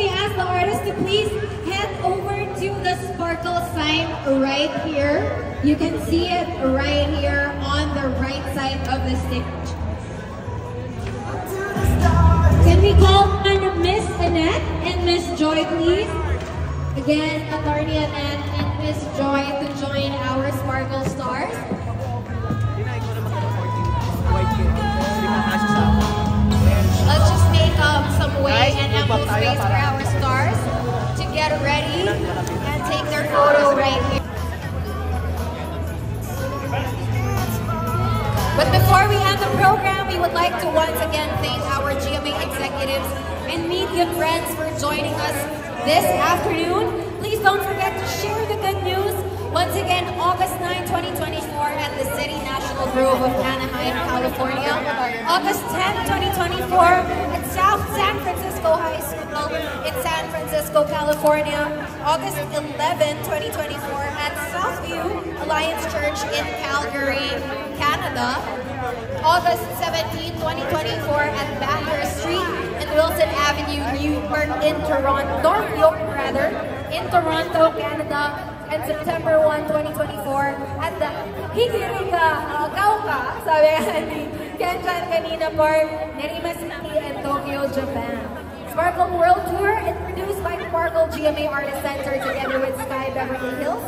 ask the artist to please head over to the sparkle sign right here. You can see it right here on the right side of the stage. Can we call on Miss Annette and Miss Joy, please? Again, Attorney Annette and Miss Joy to join our Sparkle Stars. Let's just make some way and ample space for our stars to get ready and take their photo right here. But before we end the program, we would like to once again thank our GMA executives and media friends for joining us this afternoon. Please don't forget to share the good news. Once again, August 9, 2024 at the City National Grove of Anaheim, California. August 10, 2024 at South San Francisco High School in San Francisco, California. August 11, 2024 at Southview Alliance Church in Calgary, Canada. August 17, 2024 at Bathurst Street and Wilson Avenue, Newport in Toronto, in Toronto, Canada. And September 1, 2024 at the Hikiriga Kauka, sabi ni Kenchan kanina Park, Nerima City and Tokyo, Japan. Sparkle World Tour is produced by Sparkle GMA Artist Center together with Sky Beverly Hills,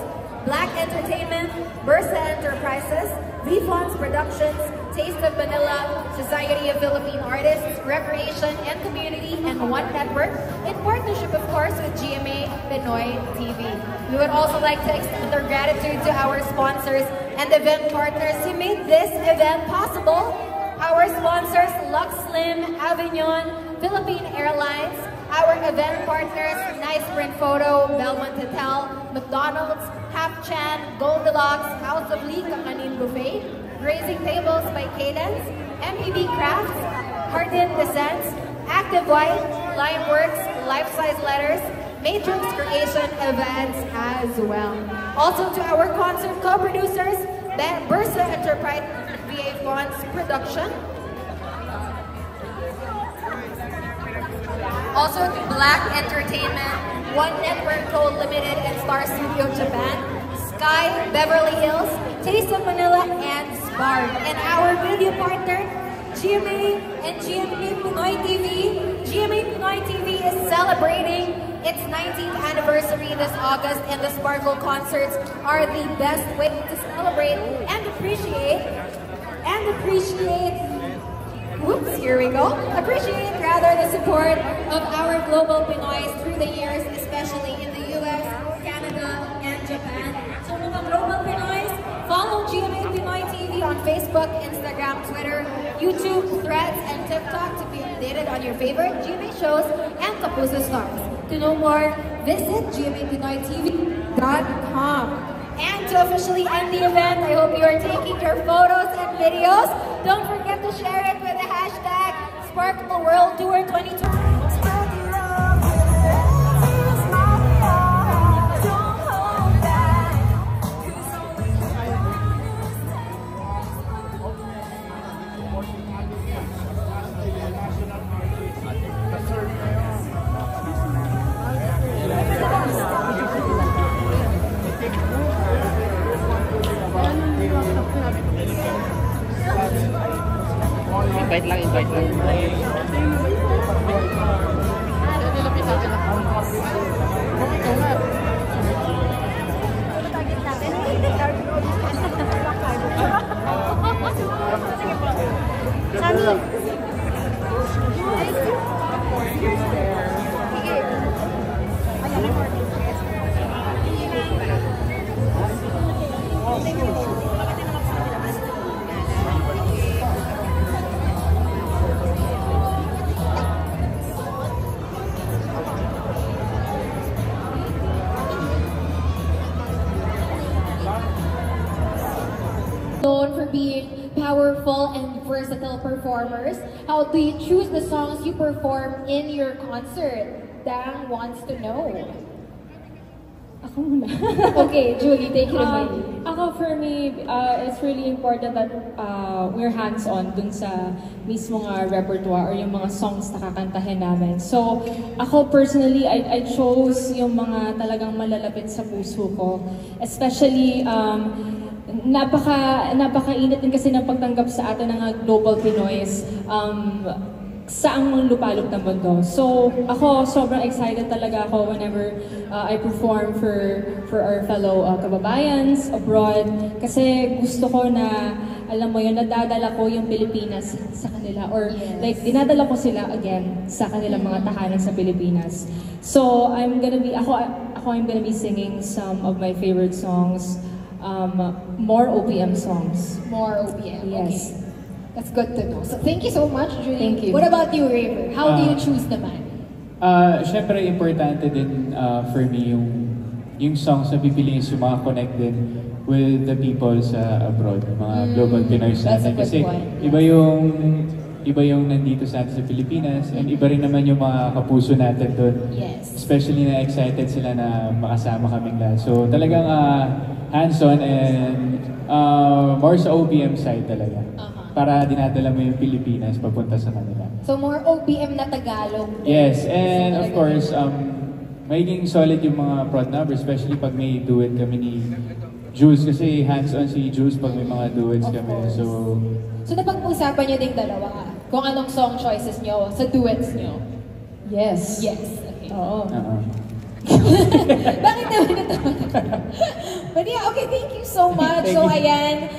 Black Entertainment, Bursa Enterprises, V-Fonts Productions, Taste of Manila, Society of Philippine Artists, Recreation and Community, and One Network, in partnership, of course, with GMA Pinoy TV. We would also like to extend our gratitude to our sponsors and event partners who made this event possible. Our sponsors, Lux Slim, Avignon, Philippine Airlines, our event partners, Nice Print Photo, Belmont Hotel, McDonald's, Half Chan, Goldilocks, House of Lee, Kakanin Buffet, Grazing Tables by Cadence, MPB Crafts, Hardin Descents, Active White, Limeworks, Life Size Letters, Matrix Creation Events as well. Also to our concert co-producers, Bursa Enterprise, VA Fonts Production. Also to Black Entertainment, One Network Co. Limited and Star Studio Japan, Sky, Beverly Hills, Taste of Manila, and Spark. And our media partner, GMA and GMA Pinoy TV. GMA Pinoy TV is celebrating its 19th anniversary this August, and the Sparkle concerts are the best way to celebrate and appreciate the support of our global Pinoys through the years, especially in the US, Canada, and Japan. So mga global Pinoys, follow GMA Pinoy TV on Facebook, Instagram, Twitter, YouTube, Threads, and TikTok to be updated on your favorite GMA shows and Kapuso stars. To know more, visit gmapinoytv.com. And to officially end the event, I hope you are taking your photos and videos. Don't forget to share it with the hashtag Sparkle World Tour 2020. Invite lang. Known for being powerful and versatile performers, how do you choose the songs you perform in your concert? Dan wants to know. Ako muna. Okay, Julie, take it away. Ako, for me, it's really important that we're hands-on dun sa mismo nga repertoire or yung mga songs na kakantahin namin. So, ako personally, I chose yung mga talagang malalapit sa puso ko. Especially, napakainit din kasi ng pagtanggap sa atin ng Global Pinoys. Saang mga lupalop ng mundo. So, ako, sobrang excited talaga ako whenever I perform for our fellow kababayans abroad. Kasi gusto ko na, alam mo yun, nadadala ko yung Pilipinas sa kanila. Or like, dinadala ko sila again sa kanilang mga tahanan sa Pilipinas. So, I'm gonna be singing some of my favorite songs. More OPM songs. More OPM, yes. Okay. That's good to know. So thank you so much, Julie. Thank you. What about you, Raver? How do you choose naman? Siyempre, importante din for me yung songs na pipiliin yung mga connect din with the people sa abroad, mga global Pinoys natin. Kasi iba yung nandito sa atin sa Pilipinas and iba rin naman yung mga kapuso natin doon. Yes. Especially na excited sila na makasama kaming lahat. So talagang hands-on and more sa OPM side talaga. Para dinadala mo yung Pilipinas papunta sa kanila. So more OPM na Tagalog. Yes, and of course, magiging solid yung mga prod numbers, especially pag may duet kami ni Jules, kasi hands-on si Jules pag may mga duets kami. So napag-usapan niyo ding dalawa kung anong song choices niyo sa duets niyo? Yes. Yes. Okay. Oo. Bakit naman ito? But yeah, okay, thank you so much. So ayan,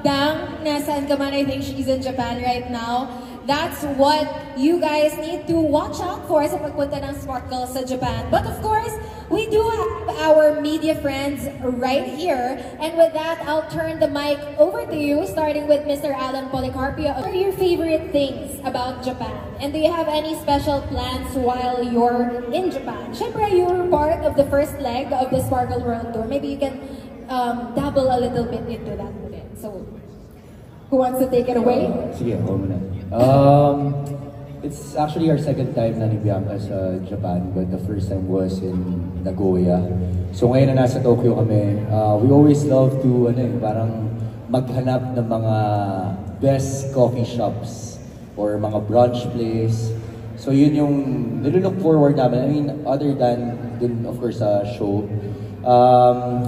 Dang, nasaan ka man? I think she's in Japan right now. That's what you guys need to watch out for sa pagpunta ng Sparkle sa Japan. But of course, we do have our media friends right here. And with that, I'll turn the mic over to you, starting with Mr. Alan Policarpio. What are your favorite things about Japan? And do you have any special plans while you're in Japan? Syempre, you're part of the first leg of the Sparkle World Tour. Maybe you can dabble a little bit into that with it. So, who wants to take it away? Sige, ako muna. It's actually our second time na ni Bianca sa Japan, but the first time was in Nagoya. So ngayon na nasa Tokyo kami, we always love to parang maghanap ng mga best coffee shops or mga brunch place. So yun yung nilook forward namin. I mean, other than dun of course sa show.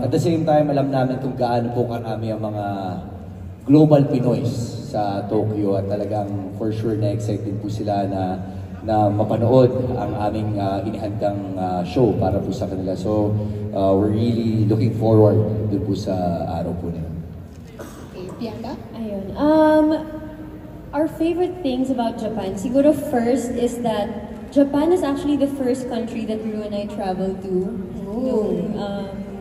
At the same time, alam namin kung gaano po karami ang mga global Pinoys sa Tokyo at talagang for sure na excited po sila na mapanood ang aming inihandang show para po sa kanila. So we're really looking forward dun po sa araw po nila. Okay, Bianca? Ayun. Our favorite things about Japan, siguro first is that Japan is actually the first country that Ru and I traveled to.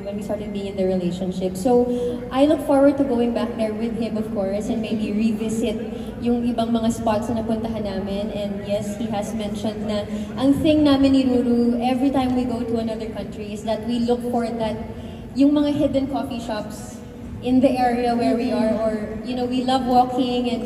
When we started being in the relationship. So, I look forward to going back there with him, of course, and maybe revisit yung ibang mga spots na napuntahan namin. And yes, he has mentioned na ang thing namin ni Ruru, every time we go to another country, is that we look for that, yung mga hidden coffee shops in the area where we are, or, you know, we love walking and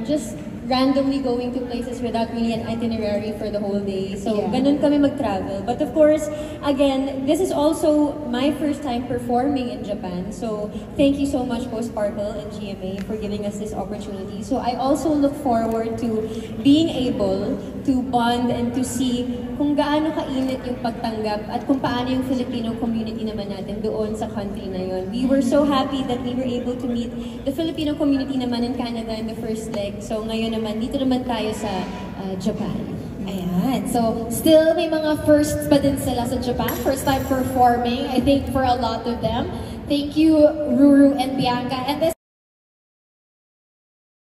just randomly going to places without really an itinerary for the whole day. So, ganun kami mag-travel. But of course, again, this is also my first time performing in Japan. So, thank you so much po Sparkle and GMA for giving us this opportunity. So, I also look forward to being able to bond and to see kung gaano kainit yung pagtanggap at kung paano yung Filipino community naman natin doon sa country na yun. We were so happy that we were able to meet the Filipino community naman in Canada in the first leg. So, ngayon naman, dito naman tayo sa Japan. Ayan. So, still may mga firsts pa din sila sa Japan. First time performing, I think, for a lot of them. Thank you, Ruru and Bianca. And this